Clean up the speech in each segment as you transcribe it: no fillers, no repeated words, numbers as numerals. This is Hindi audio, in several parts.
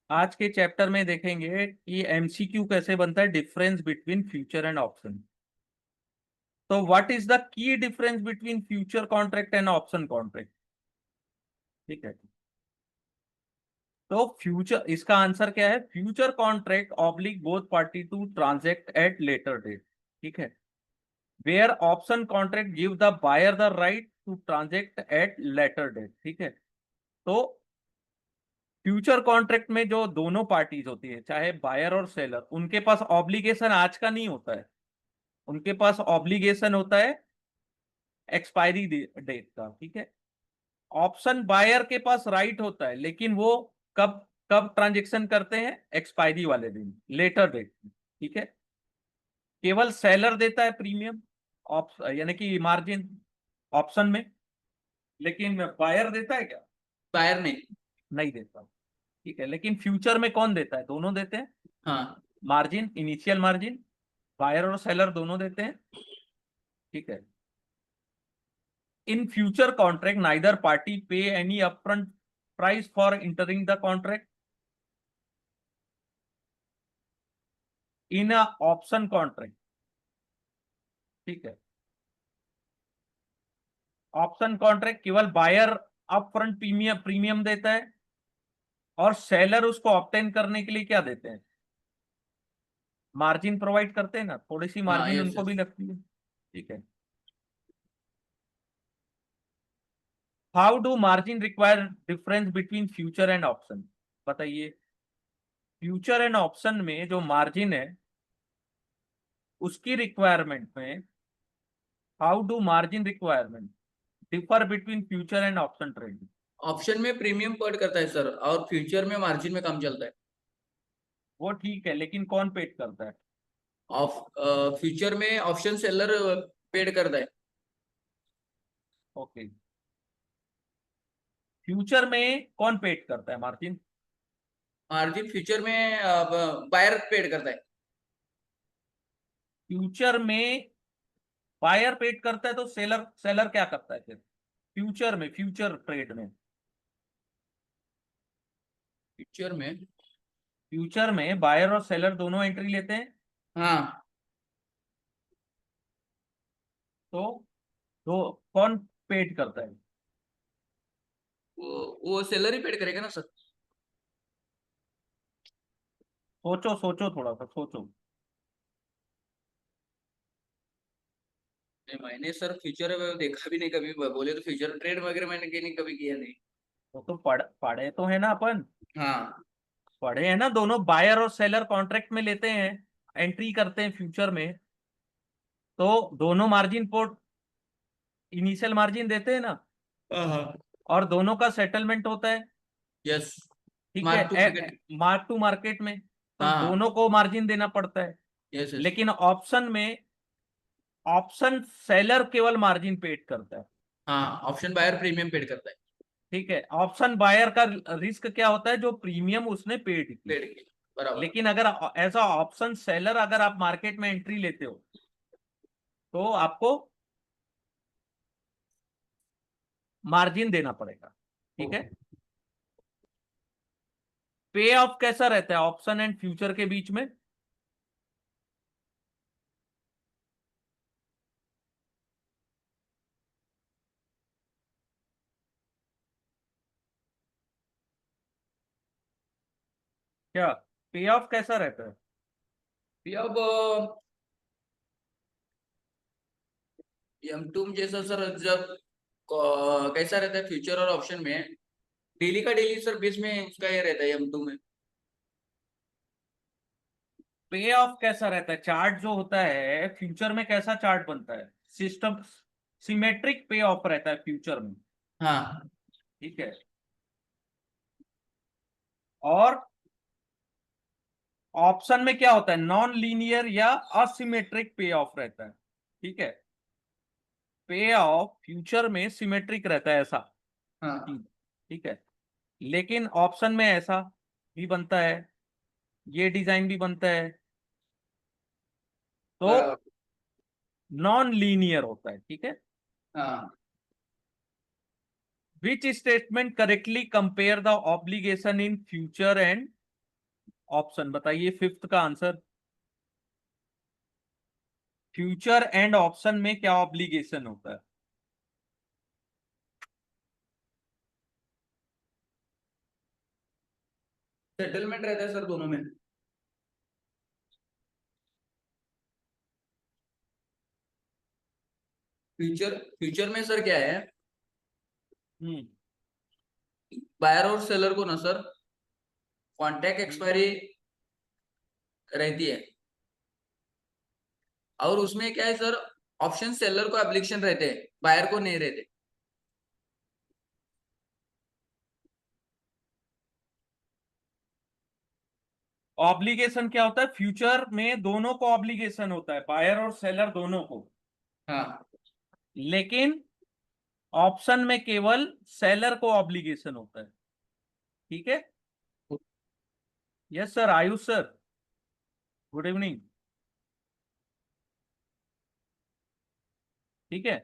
आज के चैप्टर में देखेंगे कि एमसीक्यू कैसे बनता है, difference between future and option. तो what is the key difference between future contract and option contract? ठीक है, तो फ्यूचर, इसका आंसर क्या है? Future contract oblige both party to transact at later date. ठीक है, where option contract give the buyer the right to transact at later date. ठीक है, तो फ्यूचर कॉन्ट्रैक्ट में जो दोनों पार्टीज होती है, चाहे बायर और सेलर, उनके पास ऑब्लिगेशन आज का नहीं होता है, उनके पास ऑब्लिगेशन होता है एक्सपायरी डेट का। ठीक है, ऑप्शन बायर के पास राइट होता है, लेकिन वो कब कब ट्रांजेक्शन करते हैं? एक्सपायरी वाले दिन, लेटर डेट। ठीक है, केवल सेलर देता है प्रीमियम, यानी कि मार्जिन ऑप्शन में, लेकिन बायर देता है क्या? बायर नहीं। नहीं देता। ठीक है, लेकिन फ्यूचर में कौन देता है? दोनों देते हैं हाँ। मार्जिन, इनिशियल मार्जिन, बायर और सेलर दोनों देते हैं। ठीक है, in future contract neither party pay any upfront price for entering the contract. In option contract, ठीक है, ऑप्शन कॉन्ट्रैक्ट केवल बायर अपफ्रंट प्रीमियम प्रीमियम देता है, और सेलर उसको ऑब्टेन करने के लिए क्या देते हैं? मार्जिन प्रोवाइड करते हैं ना, थोड़ी सी हाँ, मार्जिन यस उनको भी यस। लगती है। ठीक है, how do margin require difference between future and option? बताइए, फ्यूचर एंड ऑप्शन में जो मार्जिन है उसकी रिक्वायरमेंट में, how do margin requirement differ between future and option trading? Option में प्रीमियम पेड करता है सर, और फ्यूचर में मार्जिन में काम चलता है। वो ठीक है, लेकिन कौन पेड करता है? ऑफ फ्यूचर में ऑप्शन सेलर पेड करता है। ओके, फ्यूचर में कौन पेड करता है मार्जिन? मार्जिन फ्यूचर में बायर पेड करता है। फ्यूचर में बायर पेड करता है, तो सेलर सेलर क्या करता है फिर फ्यूचर में, फ्यूचर ट्रेड में? फ्यूचर में। फ्यूचर में बायर और सेलर दोनों एंट्री लेते हैं, हाँ। तो दो कौन पेड करता है? वो सेलर ही पेड करेगा ना सर। सोचो सोचो, थोड़ा सा सोचो। नहीं, मैंने सर फ्यूचर देखा भी नहीं कभी, बोले तो फ्यूचर ट्रेड वगैरह मैंने नहीं कभी किया नहीं। वो तो पढ़े तो है ना अपन, हाँ। पढ़े हैं ना, दोनों बायर और सेलर कॉन्ट्रैक्ट में लेते हैं, एंट्री करते हैं फ्यूचर में, तो दोनों मार्जिन पोर्ट इनिशियल मार्जिन देते हैं ना, हाँ। और दोनों का सेटलमेंट होता है। यस। ठीक मार्क टू है, मार्केट। मार्क टू मार्केट में, तो हाँ। दोनों को मार्जिन देना पड़ता है। Yes yes. लेकिन ऑप्शन में, ऑप्शन सेलर केवल मार्जिन पेड करता है। हाँ, ऑप्शन बायर प्रीमियम पेड करता है। ठीक है, ऑप्शन बायर का रिस्क क्या होता है? जो प्रीमियम उसने पेड की। पेड की। बराबर। लेकिन अगर ऐसा ऑप्शन सेलर, अगर आप मार्केट में एंट्री लेते हो, तो आपको मार्जिन देना पड़ेगा। ठीक है, पे ऑफ कैसा रहता है ऑप्शन एंड फ्यूचर के बीच में? क्या पे ऑफ कैसा रहता है? अब एम टू जैसा सर, जब कैसा रहता है फ्यूचर और ऑप्शन में, डेली का डेली सर बेस में उसका ये रहता है एम टू में। पे ऑफ कैसा रहता है? चार्ट जो होता है फ्यूचर में, कैसा चार्ट बनता है? सिस्टम सिमेट्रिक पे ऑफ रहता है फ्यूचर में। हाँ। ठीक है, और ऑप्शन में क्या होता है? नॉन लीनियर या असिमेट्रिक पे ऑफ रहता है। ठीक है, पे ऑफ फ्यूचर में सिमेट्रिक रहता है, ऐसा। हाँ। ठीक है, लेकिन ऑप्शन में ऐसा भी बनता है, ये डिजाइन भी बनता है, तो बराबर। नॉन लीनियर होता है। ठीक है, हाँ। Which statement correctly compare the obligation in future and option? बताइए फिफ्थ का आंसर। फ्यूचर एंड ऑप्शन में क्या ऑब्लिगेशन होता है? सेटलमेंट रहता है सर दोनों में। फ्यूचर फ्यूचर में सर क्या है, हम्म। बायर और सेलर को ना सर कॉन्ट्रैक्ट एक्सपायरी रहती है, और उसमें क्या है सर, ऑप्शन सेलर को एप्लीकेशन रहते हैं, बायर को नहीं रहते। ऑब्लिगेशन क्या होता है? फ्यूचर में दोनों को ऑब्लिगेशन होता है, बायर और सेलर दोनों को। हाँ। लेकिन ऑप्शन में केवल सेलर को ऑब्लिगेशन होता है। ठीक है। Yes sir, Ayush sir, good evening. ठीक है।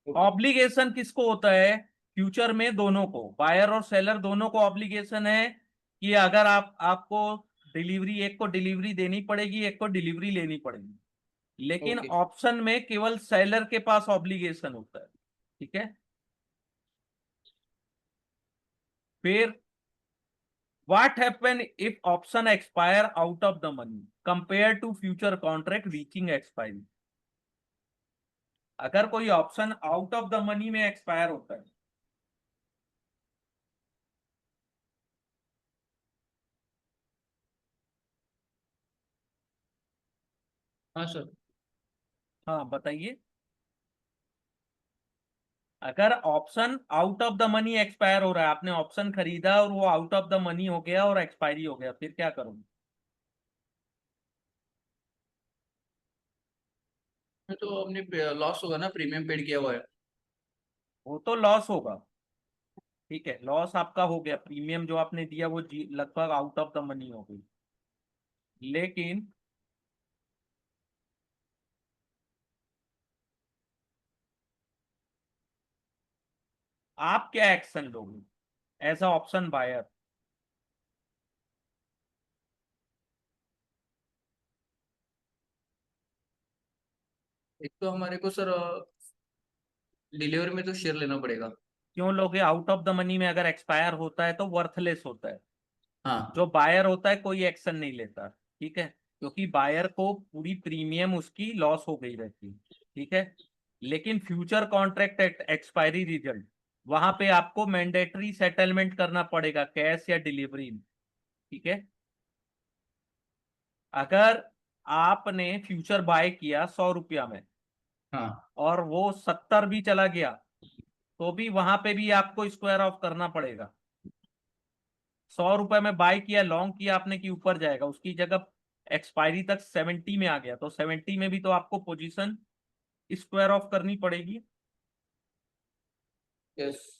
ऑब्लिगेशन किसको होता है? फ्यूचर में दोनों को, बायर और सेलर दोनों को ऑब्लिगेशन है कि अगर आपको डिलीवरी, एक को डिलीवरी देनी पड़ेगी, एक को डिलीवरी लेनी पड़ेगी। लेकिन ओके। ऑप्शन में केवल सेलर के पास ऑब्लिगेशन होता है। ठीक है। फिर what happen if option expire out of the money compare to future contract reaching expiry? अगर कोई option out of the money में एक्सपायर होता है, हाँ सर। हाँ बताइए। अगर option out of the money expire हो रहा है, आपने ऑप्शन खरीदा और वो आउट ऑफ द मनी हो गया और एक्सपायरी हो गया, फिर क्या करोगे? तो अपने लॉस होगा ना, प्रीमियम पेड किया हुआ है। वो तो लॉस होगा। ठीक है, लॉस आपका हो गया, प्रीमियम जो आपने दिया वो लगभग आउट ऑफ द मनी हो गई। लेकिन आप क्या एक्शन लोगे एज अ ऑप्शन बायर? एक तो हमारे को सर डिलीवरी में तो शेयर लेना पड़ेगा। क्यों लोगे? आउट ऑफ द मनी में अगर एक्सपायर होता है तो वर्थलेस होता है। हाँ। जो बायर होता है कोई एक्शन नहीं लेता। ठीक है, क्योंकि बायर को पूरी प्रीमियम उसकी लॉस हो गई रहती है। ठीक है। लेकिन फ्यूचर कॉन्ट्रैक्ट एक्सपायरी रिजल्ट, वहां पे आपको मैंडेटरी सेटलमेंट करना पड़ेगा, कैश या डिलीवरी। ठीक है। अगर आपने फ्यूचर बाय किया 100 रुपया में हाँ। और वो 70 भी चला गया, तो भी वहां पे भी आपको स्क्वायर ऑफ करना पड़ेगा। 100 रुपए में बाय किया, लॉन्ग किया आपने कि ऊपर जाएगा, उसकी जगह एक्सपायरी तक 70 में आ गया, तो 70 में भी तो आपको पोजीशन स्क्वायर ऑफ करनी पड़ेगी। यस।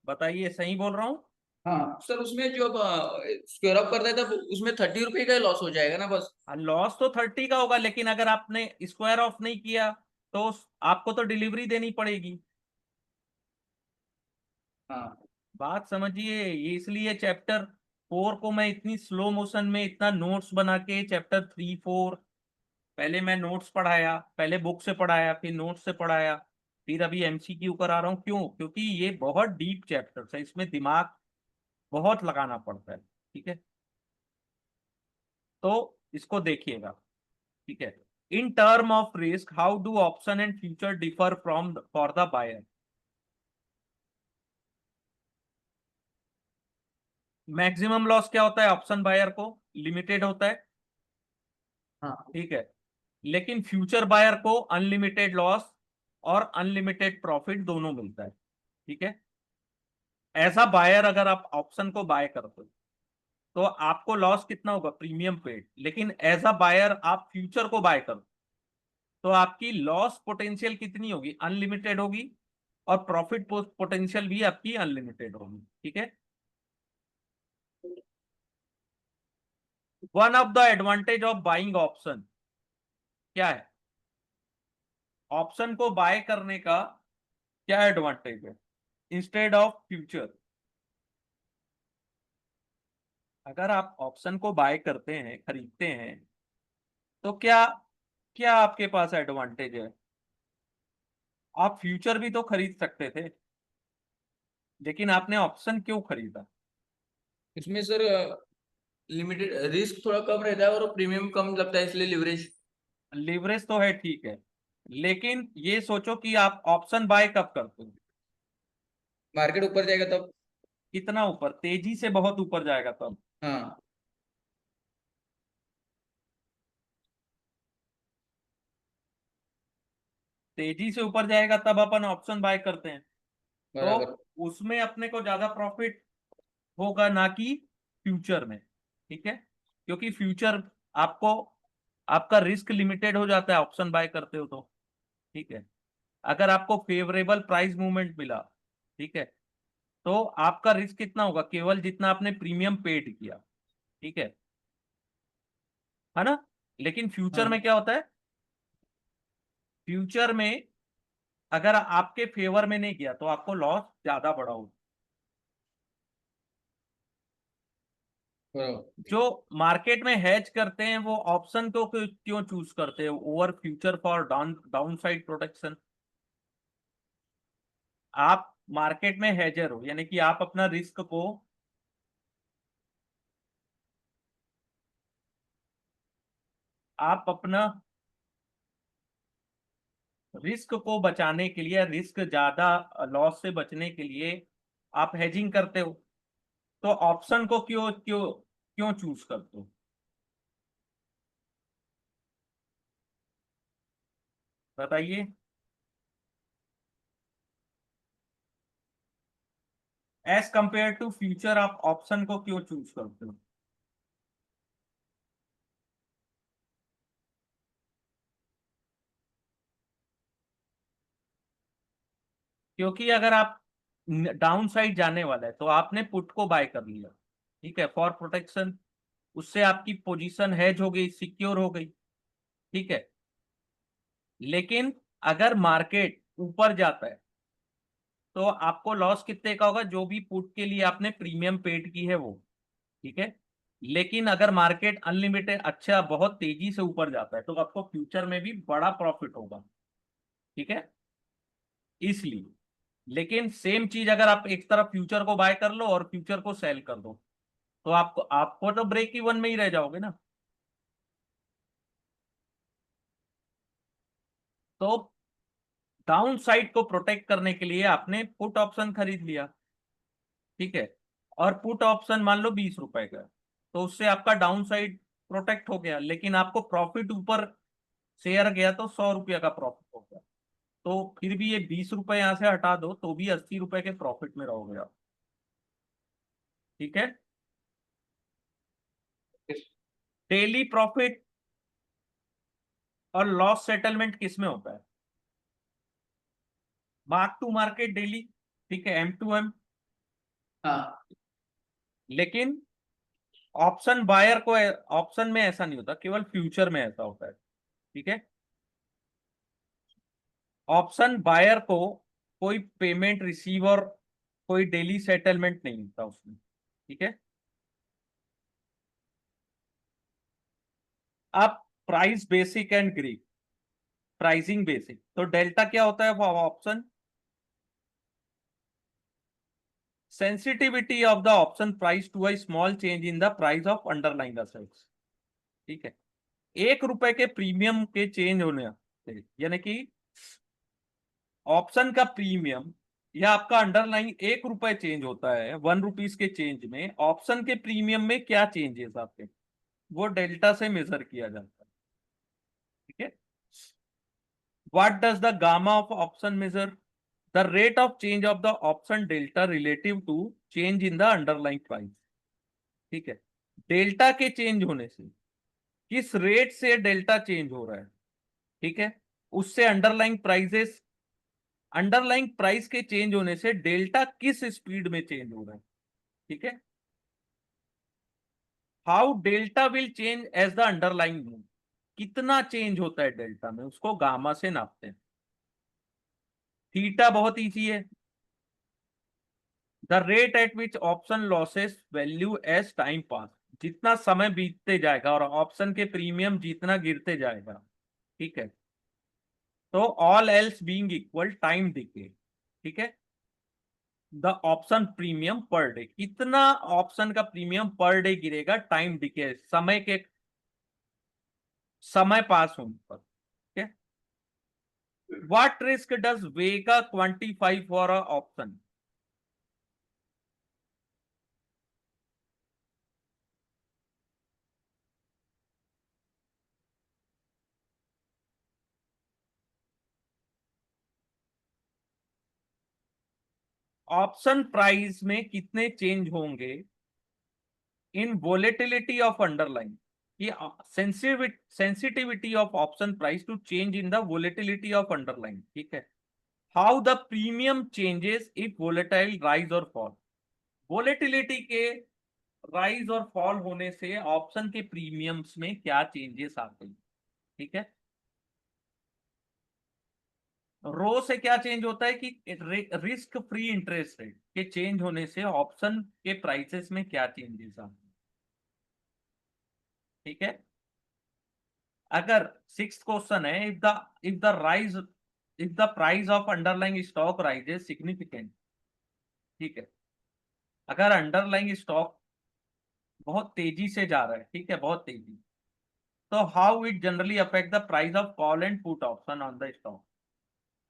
बताइए, सही बोल रहा हूँ? हाँ सर, उसमें जो स्क्वेयर अप करता है तब उसमें 30 रुपए का लॉस हो जाएगा ना बस। लॉस तो 30 का होगा, लेकिन अगर आपने स्क्वायर ऑफ नहीं किया तो आपको तो डिलीवरी देनी पड़ेगी। हाँ। बात समझिए, ये इसलिए चैप्टर 4 को मैं इतनी स्लो मोशन में इतना नोट्स बना के, चैप्टर 3 4 पहले मैं नोट्स पढ़ाया, पहले बुक से पढ़ाया, फिर नोट्स से पढ़ाया, फिर अभी एमसीक्यू करा रहा हूँ। क्यों? क्योंकि ये बहुत डीप चैप्टर है, इसमें दिमाग बहुत लगाना पड़ता है। ठीक है। तो इसको देखिएगा। ठीक है। In term of risk, how do option and future differ from for the buyer? Maximum loss क्या होता है ऑप्शन बायर को? लिमिटेड होता है। हाँ। ठीक है। लेकिन फ्यूचर बायर को अनलिमिटेड लॉस और अनलिमिटेड प्रॉफिट दोनों मिलता है। ठीक है। ऐसा बायर अगर आप ऑप्शन को बाय करते हो तो आपको लॉस कितना होगा? Premium paid. लेकिन एज अ बायर आप फ्यूचर को बाय करो तो आपकी लॉस पोटेंशियल कितनी होगी? अनलिमिटेड होगी और प्रॉफिट पोटेंशियल भी आपकी अनलिमिटेड होगी, ठीक है। One of the advantage of buying option क्या है? ऑप्शन को बाय करने का क्या एडवांटेज है इंस्टेड ऑफ फ्यूचर? अगर आप ऑप्शन को बाय करते हैं, खरीदते हैं, तो क्या क्या आपके पास एडवांटेज है? आप फ्यूचर भी तो खरीद सकते थे, लेकिन आपने ऑप्शन क्यों खरीदा? इसमें सर लिमिटेड रिस्क थोड़ा कम रहता है और प्रीमियम कम लगता है, इसलिए लिवरेज। लीवरेज तो है, ठीक है, लेकिन ये सोचो कि आप ऑप्शन बाय कब करते हो? मार्केट ऊपर जाएगा तब। कितना ऊपर? तेजी से बहुत ऊपर जाएगा तब। हाँ तेजी से ऊपर जाएगा तब अपन ऑप्शन बाय करते हैं, तो बराबर। उसमें अपने को ज्यादा प्रॉफिट होगा ना कि फ्यूचर में, ठीक है। क्योंकि फ्यूचर आपको, आपका रिस्क लिमिटेड हो जाता है ऑप्शन बाय करते हो तो, ठीक है। अगर आपको फेवरेबल प्राइस मूवमेंट मिला, ठीक है, तो आपका रिस्क कितना होगा? केवल जितना आपने प्रीमियम पेड किया, ठीक है ना। लेकिन फ्यूचर हाँ में क्या होता है? फ्यूचर में अगर आपके फेवर में नहीं गया तो आपको लॉस ज्यादा बड़ा होगा। बराबर। जो मार्केट में हेज करते हैं वो ऑप्शन को क्यों चूज करते हैं over future for down side protection? आप मार्केट में हेजर हो, यानी कि आप अपना रिस्क को, आप अपना रिस्क को बचाने के लिए, रिस्क ज्यादा लॉस से बचने के लिए आप हेजिंग करते हो। तो ऑप्शन को क्यों क्यों क्यों चूज करते हो? बताइए। एज कंपेयर टू फ्यूचर आप ऑप्शन को क्यों चूज करते हो? क्योंकि अगर आप डाउन साइड जाने वाला है तो आपने पुट को बाय कर लिया, ठीक है, फॉर प्रोटेक्शन। उससे आपकी पोजीशन हेज हो गई, सिक्योर हो गई, ठीक है। लेकिन अगर मार्केट ऊपर जाता है तो आपको लॉस कितने का होगा? जो भी पुट के लिए आपने प्रीमियम पेड की है वो, ठीक है। लेकिन अगर मार्केट अनलिमिटेड, अच्छा, बहुत तेजी से ऊपर जाता है तो आपको फ्यूचर में भी बड़ा प्रॉफिट होगा, ठीक है, इसलिए। लेकिन सेम चीज अगर आप एक तरफ फ्यूचर को बाय कर लो और फ्यूचर को सेल कर दो, तो आपको आपको तो ब्रेक इवन में ही रह जाओगे ना। तो डाउन साइड को प्रोटेक्ट करने के लिए आपने पुट ऑप्शन खरीद लिया, ठीक है। और पुट ऑप्शन मान लो 20 रुपए का, तो उससे आपका डाउन साइड प्रोटेक्ट हो गया, लेकिन आपको प्रॉफिट ऊपर शेयर गया तो 100 रुपया का प्रॉफिट हो गया। तो फिर भी ये 20 रुपए यहां से हटा दो तो भी 80 रुपए के प्रॉफिट में रहोगे आप, ठीक है। डेली प्रॉफिट और लॉस सेटलमेंट किस में होता है? मार्क टू मार्केट डेली, ठीक है, M2M। हाँ लेकिन ऑप्शन बायर को, ऑप्शन में ऐसा नहीं होता, केवल फ्यूचर में ऐसा होता है, ठीक है। ऑप्शन बायर को कोई पेमेंट रिसीवर, कोई डेली सेटलमेंट नहीं होता उसमें, ठीक है। अब price basic and greek, pricing basic, तो डेल्टा क्या होता है वो option? Sensitivity of the option price to a small change in the price of underlying assets, ठीक है। 1 रुपए के प्रीमियम के चेंज होने से, यानी कि ऑप्शन का प्रीमियम या आपका अंडरलाइन 1 रुपए चेंज होता है 1 रुपीज के चेंज में, ऑप्शन के प्रीमियम में क्या चेंजेस आते हैं वो डेल्टा से मेजर किया जाता है, ठीक है। What does the gamma of option measure? The rate of change of the option delta relative to change in the underlying price, ठीक है। डेल्टा के चेंज होने से, किस रेट से डेल्टा चेंज हो रहा है, ठीक है, उससे अंडरलाइंग प्राइसेस अंडरलाइंग प्राइस के चेंज होने से डेल्टा किस स्पीड में चेंज हो रहा है, ठीक है। How delta will change as the underlying move, कितना चेंज होता है डेल्टा में, उसको गामा से नापते हैं। थीटा बहुत इजी है, the rate at which option losses value as time pass, जितना समय बीतते जाएगा और ऑप्शन के प्रीमियम जितना गिरते जाएगा, ठीक है। तो all else being equal time decay, ठीक है। The option premium per day, कितना ऑप्शन का प्रीमियम पर डे गिरेगा टाइम डिके, समय के समय पास होने पर, ठीक है। What risk does vega quantify for a option, option price में कितने चेंज होंगे इन वोलेटिलिटी ऑफ अंडरलाइन, कि sensitivity of option price to change in the volatility of underline, ठीक है। How the premium changes if volatile rise और फॉल, वोलेटिलिटी के राइज और फॉल होने से ऑप्शन के प्रीमियम्स में क्या चेंजेस आते हैं, ठीक है। रो से क्या चेंज होता है कि रिस्क फ्री इंटरेस्ट रेट के चेंज होने से ऑप्शन के प्राइसेस में क्या चेंजेस आते हैं, ठीक है। अगर सिक्स्थ क्वेश्चन है, if the price of underlying stock rises significant, ठीक है। अगर अंडरलाइंग स्टॉक बहुत तेजी से जा रहा है, ठीक है, बहुत तेजी, तो how it generally affect the price of call and put option on the stock,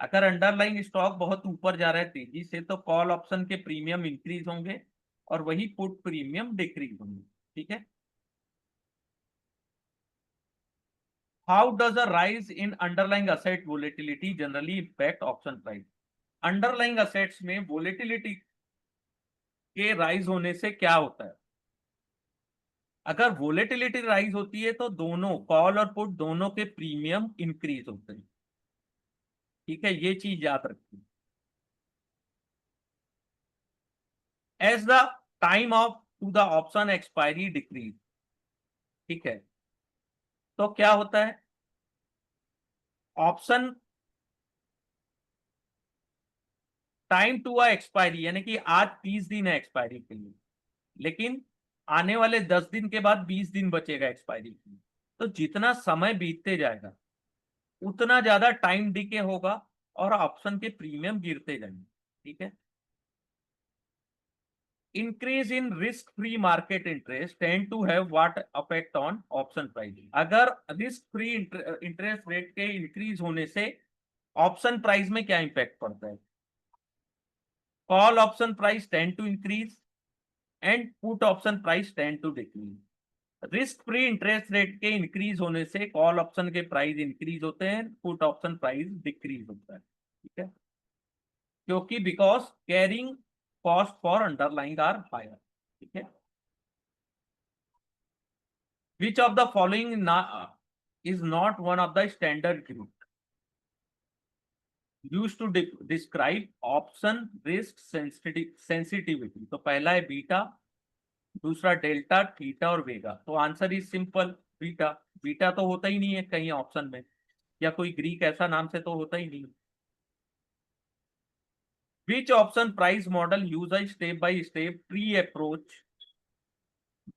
अगर अंडरलाइंग स्टॉक बहुत ऊपर जा रहा है तेजी से, तो कॉल ऑप्शन के प्रीमियम इंक्रीज होंगे और वही पुट प्रीमियम डिक्रीज होंगे, ठीक है। How does a rise in underlying asset volatility generally impact option price, underlying assets में वोलेटिलिटी के राइज होने से क्या होता है, अगर वोलेटिलिटी राइज होती है तो दोनों कॉल और पुट दोनों के प्रीमियम इंक्रीज होते हैं, ठीक है, ये चीज याद रखिए। As the time of to the option expiry decrease, ठीक है, तो क्या होता है, ऑप्शन टाइम टू एक्सपायरी, यानी कि आज 30 दिन है एक्सपायरी के लिए, लेकिन आने वाले 10 दिन के बाद 20 दिन बचेगा एक्सपायरी के लिए, तो जितना समय बीतते जाएगा उतना ज्यादा टाइम डीके होगा और ऑप्शन के प्रीमियम गिरते जाएंगे, ठीक है। Increase in risk free market interest tend to have what affect on option price, अगर रिस्क फ्री इंटरेस्ट रेट के इंक्रीज होने से ऑप्शन प्राइस में क्या इंपैक्ट पड़ता है, call option price tend to increase and put option price tend to decrease, risk free interest rate के इंक्रीज होने से कॉल ऑप्शन के प्राइस इंक्रीज होते हैं, पुट ऑप्शन प्राइस डिक्रीज होता है, ठीक है, क्योंकि because carrying cost for underlying are higher, ठीक है। Which of the following is not one of the standard group use to describe option risk sensitivity, तो पहला है बीटा, दूसरा डेल्टा, थीटा और वेगा, तो answer is simple beta, beta तो होता ही नहीं है कहीं ऑप्शन में, या कोई ग्रीक ऐसा नाम से तो होता ही नहीं। Which option price model use a step by step tree approach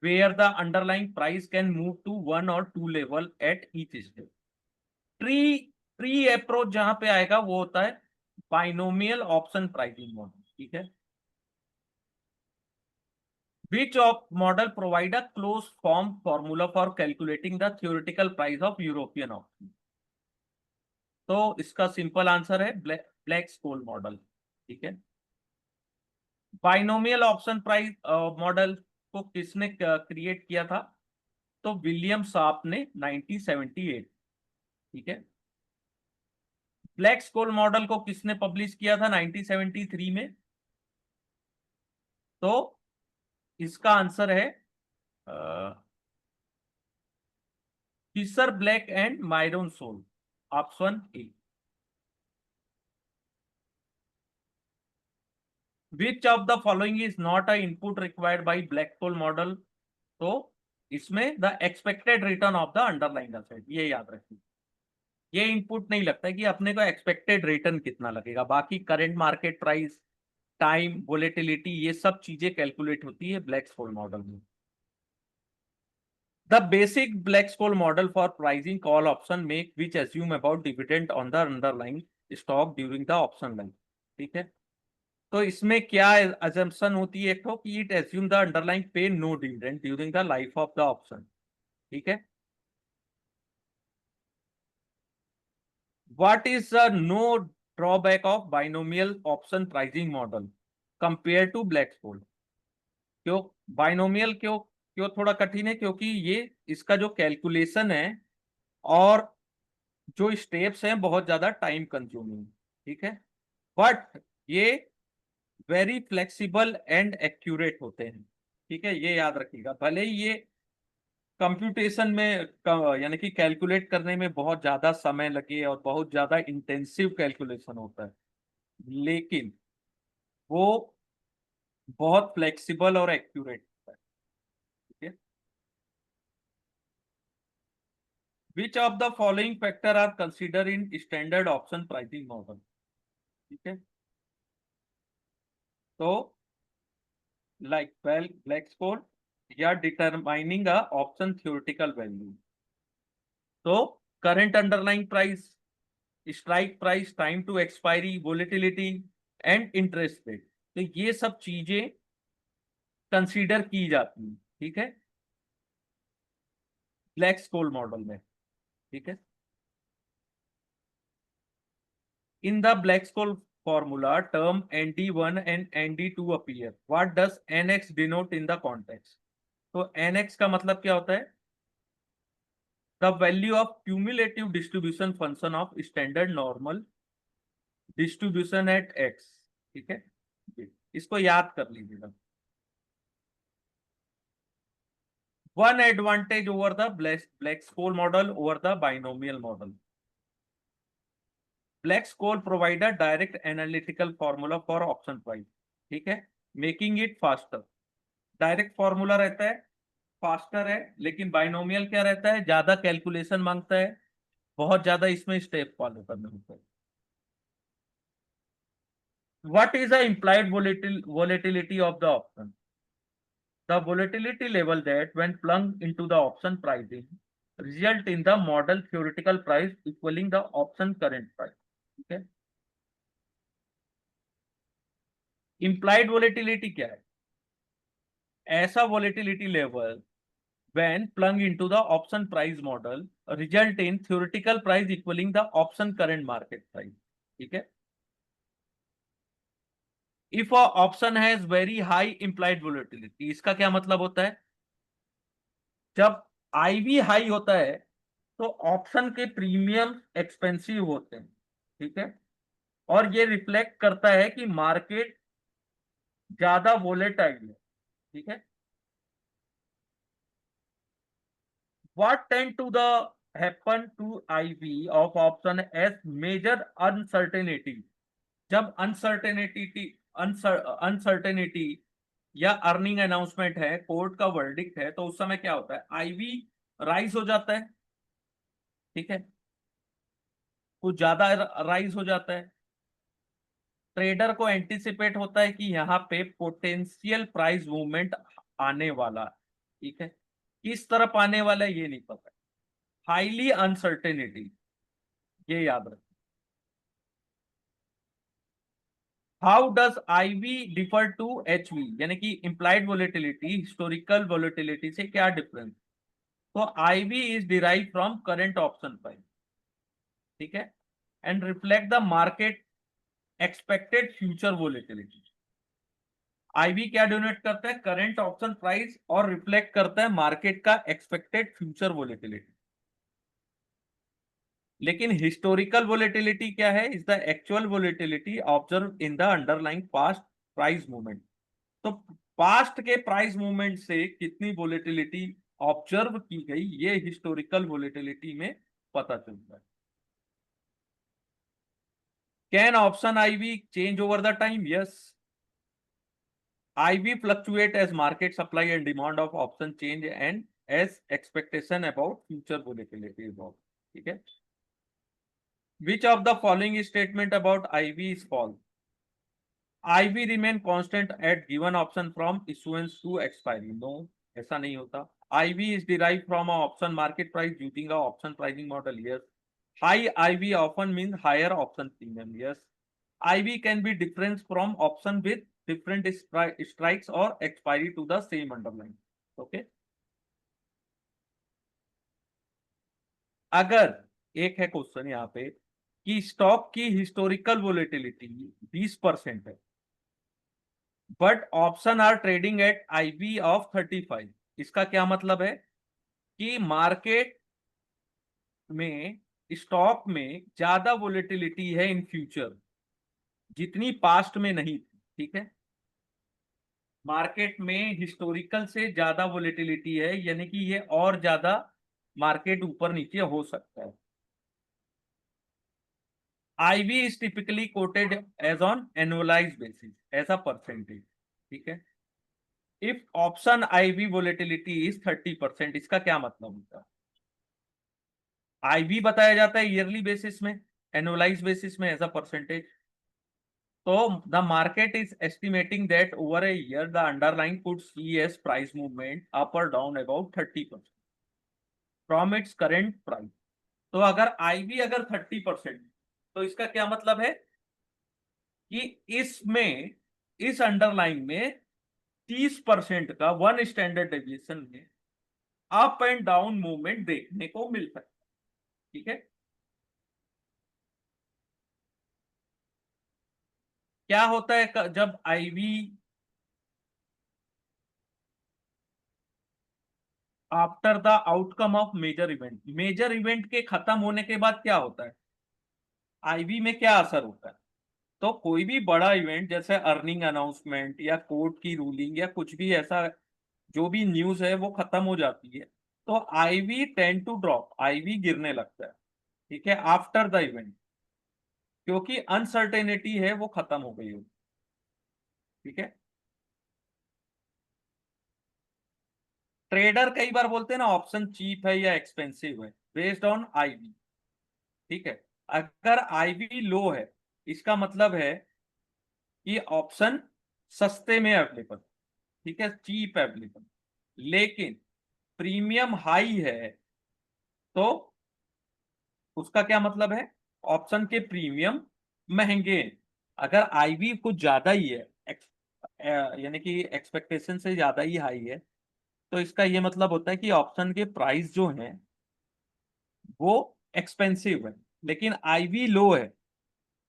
where the underlying price can move to one or two level at each step, tree tree approach जहां पे आएगा वो होता है बाइनोमियल ऑप्शन प्राइसिंग मॉडल, ठीक है। Which of model provide a closed form formula for calculating the theoretical price of European option, तो इसका सिंपल आंसर है ब्लैक स्कोल मॉडल, ठीक है। बाइनोमियल ऑप्शन प्राइस मॉडल को किसने क्रिएट किया था, तो विलियम शार्प ने 1978, ठीक है। ब्लैक स्कोल मॉडल को किसने पब्लिश किया था 1973 में, तो इसका आंसर है Fischer Black and Myron Scholes, option A. Which of the following is not a input required by Black Scholes model? तो इसमें the expected return of the underlying asset, ये याद रखिए। ये इनपुट नहीं लगता है कि अपने को एक्सपेक्टेड रिटर्न कितना लगेगा, बाकी current market price, time, volatility, ये सब चीजें कैलकुलेट होती है ब्लैक-scholes मॉडल में। The basic Black-Scholes model for pricing call option make which assume about dividend on the underlying stock during the option life। ठीक है, तो इसमें क्या assumption होती है? एक तो कि it assume the underlying pay no dividend during the life of the option। ठीक है, what is the no drawback of binomial option pricing model compared to Black-Scholes? क्यों बाइनोमियल, क्यों थोड़ा कठिन है? क्योंकि ये इसका जो कैलकुलेशन है और जो स्टेप्स हैं बहुत ज्यादा टाइम कंज्यूमिंग। ठीक है, बट ये वेरी फ्लेक्सिबल एंड एक्यूरेट होते हैं। ठीक है, ये याद रखिएगा, भले ही ये कंप्यूटेशन में यानी कि कैलकुलेट करने में बहुत ज्यादा समय लगे और बहुत ज्यादा इंटेंसिव कैलकुलेशन होता है, लेकिन वो बहुत फ्लेक्सिबल और एक्यूरेट होता है। ठीक है, which of the following factor are consider in standard option pricing model? ठीक है, तो like Black-Scholes या determining a option theoretical value। तो current underlying price, strike price, time to expiry, volatility and interest rate, तो ये सब चीजें कंसीडर की जाती हैं। ठीक है, Black-Scholes मॉडल में। ठीक है, in the Black-Scholes formula term ND1 and ND2 appear, what does NX denote in the context? तो NX का मतलब क्या होता है? The value of cumulative distribution function of standard normal distribution at x। ठीक है, इसको याद कर लीजिएगा। One advantage over the Black-Scholes model over the binomial model, Black-Scholes provide a direct analytical formula for option price. ठीक है, making it faster. Direct formula रहता है, फास्टर है, लेकिन बाइनोमियल क्या रहता है? ज्यादा कैलकुलेशन मांगता है, बहुत ज्यादा इसमें स्टेप फॉलो करना होता है। What is the implied volatility of the option? The volatility level that when plugged into the option pricing result in the model theoretical price equaling the option current price। ठीक है, implied volatility क्या है? ऐसा volatility level when plugged into the option price model result in theoretical price equaling the option current market price। ठीक है, if a option has very high implied volatility, इसका क्या मतलब होता है? जब आईवी हाई होता है तो ऑप्शन के प्रीमियम एक्सपेंसिव होते हैं। ठीक है, और ये रिफ्लेक्ट करता है कि मार्केट ज्यादा वोलेटाइल है। ठीक है, what tend to the happen to IV of option as major uncertainty? जब अनसर्टेनिटी या अर्निंग अनाउंसमेंट है, कोर्ट का वर्डिक्ट है, तो उस समय क्या होता है? आईवी राइज हो जाता है। ठीक है, कुछ ज्यादा राइज हो जाता है। ट्रेडर को एंटिसिपेट होता है कि यहाँ पे पोटेंशियल प्राइस मूवमेंट आने वाला है। ठीक है, किस तरफ आने वाला है ये नहीं पता, हाईली अनसर्टेनिटी, ये याद रखें। How does IV differ to HV, यानी कि इंप्लाइड वोलेटिलिटी हिस्टोरिकल वोलेटिलिटी से क्या डिफरेंस? तो IV is derive from current option price. ठीक है, and reflect the market expected future volatility. IV क्या डोनेट करता है? करंट ऑप्शन प्राइस, और रिफ्लेक्ट करता है मार्केट का एक्सपेक्टेड फ्यूचर वोलेटिलिटी। लेकिन हिस्टोरिकल वोलेटिलिटी क्या है? Is the actual volatility observe in the underlying past price movement. तो पास्ट के प्राइस मूवमेंट से कितनी वोलेटिलिटी ऑब्जर्व की गई, ये हिस्टोरिकल वोलेटिलिटी में पता चलता है। Can option IV change over the time? Yes, IV fluctuate as market supply and demand of option change and as expectation about future volatility about. ठीक है. Which of the following statement about IV is false? IV remain constant at given option from issuance to expiry. No, ऐसा नहीं होता. IV is derived from a option market price using a option pricing model. Yes. High IV often means higher option premium. Yes. IV can be different from option with different strikes or expiry to the same underlying. Okay. अगर एक है क्वेश्चन यहाँ पे कि स्टॉक की हिस्टोरिकल वोलेटिलिटी 20% है but option are trading at IV of 35, इसका क्या मतलब है कि मार्केट में स्टॉक में ज्यादा वोलेटिलिटी है इन फ्यूचर जितनी पास्ट में नहीं थी. ठीक है. मार्केट में हिस्टोरिकल से ज्यादा वोलेटिलिटी है यानी कि ये और ज्यादा मार्केट ऊपर नीचे हो सकता है. IV is typically quoted as on annualized basis as a percentage. ठीक है. If option IV volatility is 30%, इसका क्या मतलब होता है? IV बताया जाता है ईयरली बेसिस में, एनुअलाइज बेसिस में एज अ परसेंटेज. तो the market is estimating that over a year the underline could see as price movement up और down about 30% from its current price. तो अगर IV अगर 30%, तो इसका क्या मतलब है कि इसमें इस अंडरलाइन में 30% का वन स्टैंडर्ड डेविएशन में अप एंड डाउन मूवमेंट देखने को मिल सकता है. ठीक है. क्या होता है जब IV after the outcome of major event के खत्म होने के बाद क्या होता है, IV में क्या असर होता है? तो कोई भी बड़ा इवेंट जैसे अर्निंग अनाउंसमेंट या कोर्ट की रूलिंग या कुछ भी ऐसा जो भी न्यूज है वो खत्म हो जाती है तो IV tend to drop, IV गिरने लगता है. ठीक है. आफ्टर द इवेंट, क्योंकि अनसर्टेनिटी है वो खत्म हो गई हो. ठीक है. ट्रेडर कई बार बोलते हैं ना ऑप्शन चीप है या एक्सपेंसिव है बेस्ड ऑन IV. ठीक है. अगर IV लो है इसका मतलब है कि ऑप्शन सस्ते में अवेलेबल. ठीक है. Cheap available. लेकिन प्रीमियम हाई है तो उसका क्या मतलब है, ऑप्शन के प्रीमियम महंगे हैं. अगर IV कुछ ज्यादा ही है यानी कि एक्सपेक्टेशन से ज्यादा ही हाई है तो इसका ये मतलब होता है कि ऑप्शन के प्राइस जो हैं वो एक्सपेंसिव है. लेकिन IV लो है,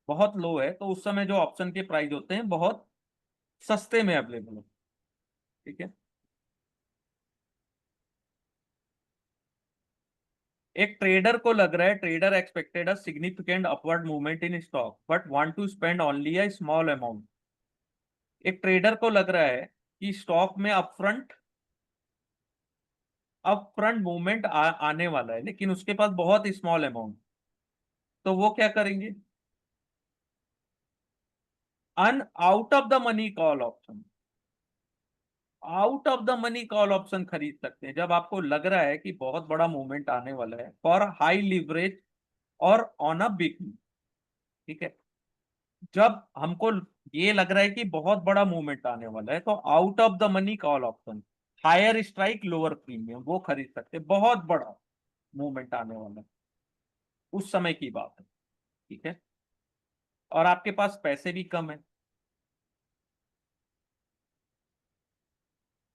बहुत लो है, तो उस समय जो ऑप्शन के प्राइस होते हैं बहुत सस्ते में अवेलेबल है. ठीक है. एक ट्रेडर को लग रहा है trader expected a significant upward movement in stock but want to spend only a small amount. एक ट्रेडर को लग रहा है कि स्टॉक में अपफ्रंट मूवमेंट आने वाला है लेकिन उसके पास बहुत स्मॉल अमाउंट. तो वो क्या करेंगे, out of the money call option, out of the money call option खरीद सकते हैं जब आपको लग रहा है कि बहुत बड़ा मूवमेंट आने वाला है फॉर हाई लिवरेज और ऑन अ बिग. ठीक है. जब हमको ये लग रहा है कि बहुत बड़ा मूवमेंट आने वाला है तो out of the money call option, higher strike lower premium, वो खरीद सकते हैं. बहुत बड़ा मूवमेंट आने वाला है उस समय की बात है. ठीक है. और आपके पास पैसे भी कम है.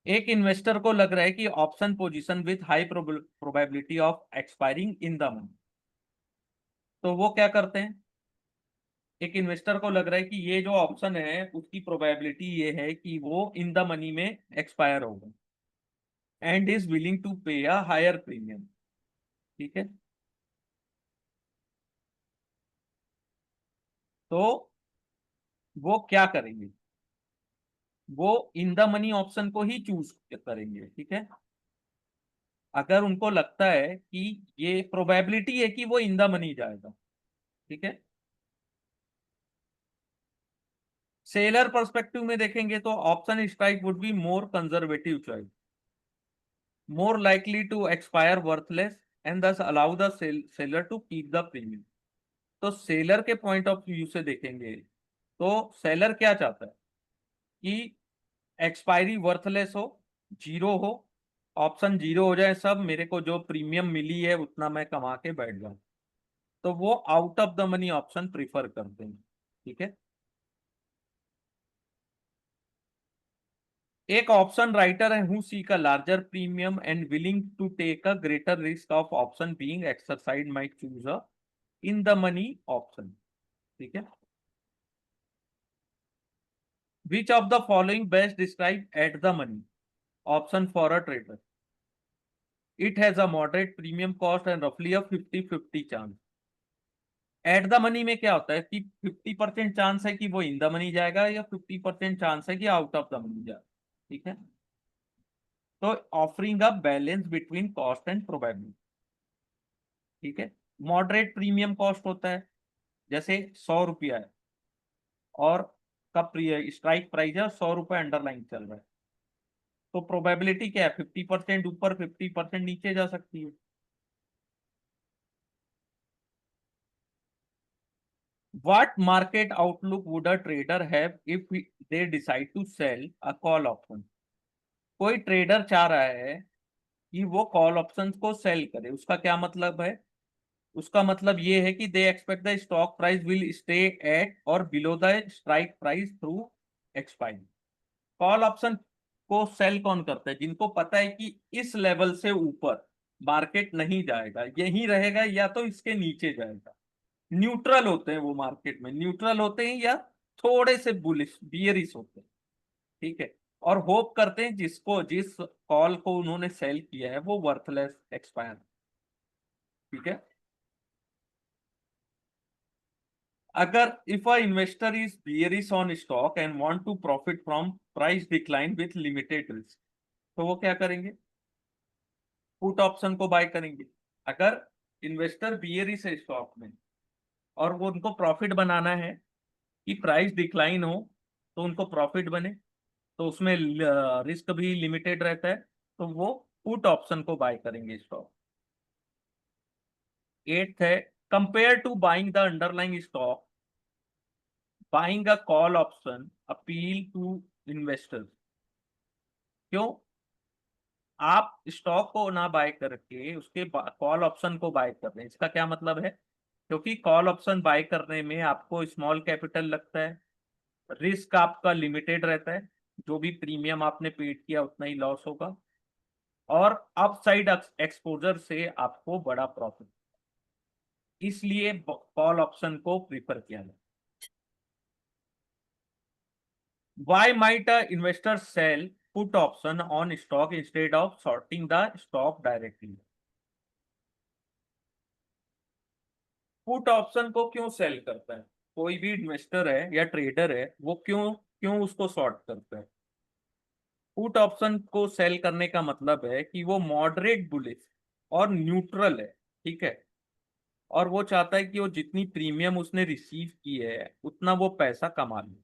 एक इन्वेस्टर को लग रहा है कि option position with high probability of expiring in the money. तो वो क्या करते हैं, एक इन्वेस्टर को लग रहा है कि ये जो ऑप्शन है उसकी प्रोबेबिलिटी ये है कि वो इन द मनी में एक्सपायर होगा एंड इज विलिंग टू पे अ हायर प्रीमियम. ठीक है. तो वो क्या करेंगे, वो इन द मनी ऑप्शन को ही चूज करेंगे. ठीक है. अगर उनको लगता है कि ये प्रोबेबिलिटी है कि वो इन द मनी जाएगा. ठीक है. सेलर पर्सपेक्टिव में देखेंगे तो option strike would be more conservative choice, more likely to expire worthless and thus allow the seller to keep the premium। तो सेलर के पॉइंट ऑफ व्यू से देखेंगे तो सेलर क्या चाहता है कि एक्सपायरी वर्थलेस हो, जीरो हो, ऑप्शन जीरो हो जाए सब, मेरे को जो प्रीमियम मिली है उतना मैं कमा के बैठ जाऊं, तो वो out of the money option prefer करते हैं। ठीक है। एक ऑप्शन राइटर है who seek a larger premium and willing to take a greater risk of option being exercise might choose a in the money option. ठीक है। Which of the following best describe at the money option for a trader, it has a moderate premium cost and रफली a 50-50 chance. At the money में क्या होता है कि 50% चांस है कि वो इन द मनी जाएगा या 50% चांस है कि आउट ऑफ द मनी जाएगा। ठीक है। तो offering a balance between cost and probability. ठीक है। मॉडरेट प्रीमियम कॉस्ट होता है जैसे 100 रुपया है और का स्ट्राइक प्राइस है 100 रुपये अंडरलाइन चल रहा है, तो प्रोबेबिलिटी क्या है 50% ऊपर 50% नीचे जा सकती है। What market outlook would a trader have if they decide to sell a call option? कोई ट्रेडर चाह रहा है कि वो कॉल ऑप्शंस को सेल करे, उसका क्या मतलब है? उसका मतलब ये है कि they expect the stock price will stay at और below the strike price through expiry. Call option को सेल कौन करता है? जिनको पता है कि इस लेवल से ऊपर मार्केट नहीं जाएगा, यही रहेगा या तो इसके नीचे जाएगा। न्यूट्रल होते हैं वो, मार्केट में न्यूट्रल होते हैं या थोड़े से बुलिश बियरिश होते हैं। ठीक है। और होप करते हैं जिसको जिस कॉल को उन्होंने सेल किया है वो वर्थलेस एक्सपायर। ठीक है। अगर if a investor is bearish on stock and want to profit from price decline with limited risk, तो वो क्या करेंगे? पुट ऑप्शन को बाय करेंगे। अगर इन्वेस्टर बियरिश है स्टॉक में और वो उनको प्रॉफिट बनाना है कि प्राइस डिक्लाइन हो तो उनको प्रॉफिट बने, तो उसमें रिस्क भी लिमिटेड रहता है, तो वो पुट ऑप्शन को बाय करेंगे स्टॉक। एट्थ है compare to buying the underlying stock, buying a call option appeal to investors. क्यों? आप स्टॉक को ना बाय करके उसके कॉल ऑप्शन को बाय कर रहे हैं, इसका क्या मतलब है? क्योंकि कॉल ऑप्शन बाय करने में आपको स्मॉल कैपिटल लगता है, रिस्क आपका लिमिटेड रहता है, जो भी प्रीमियम आपने पेड किया उतना ही लॉस होगा, और अपसाइड एक्सपोजर से आपको बड़ा प्रॉफिट, इसलिए कॉल ऑप्शन को प्रीफर किया जाए। Why might a investor sell put option on stock instead of shorting the stock directly? Put option को क्यों सेल करता है कोई भी इन्वेस्टर है या ट्रेडर है, वो क्यों क्यों उसको शॉर्ट करता है? पुट ऑप्शन को सेल करने का मतलब है कि वो मॉडरेट बुलिश और न्यूट्रल है। ठीक है। और वो चाहता है कि वो जितनी प्रीमियम उसने रिसीव की है उतना वो पैसा कमा ले।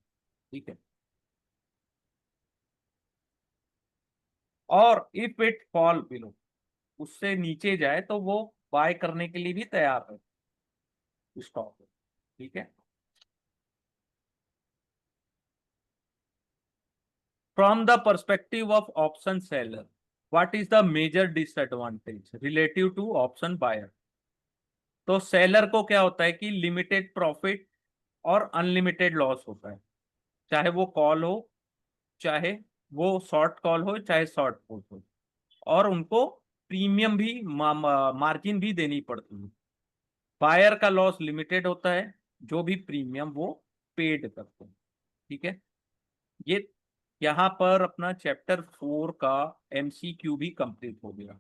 ठीक है। और इफ इट फॉल बिलो, उससे नीचे जाए तो वो बाय करने के लिए भी तैयार है स्टॉक। ठीक है। From the perspective of option seller, what is the major disadvantage relative to option buyer? तो सेलर को क्या होता है कि लिमिटेड प्रॉफिट और अनलिमिटेड लॉस होता है, चाहे वो कॉल हो, चाहे वो शॉर्ट कॉल हो, चाहे शॉर्ट पुट हो, और उनको प्रीमियम भी मार्जिन भी देनी पड़ती है। बायर का लॉस लिमिटेड होता है, जो भी प्रीमियम वो पेड करते हैं। ठीक है। ये यहाँ पर अपना चैप्टर 4 का एमसीक्यू भी कंप्लीट हो गया।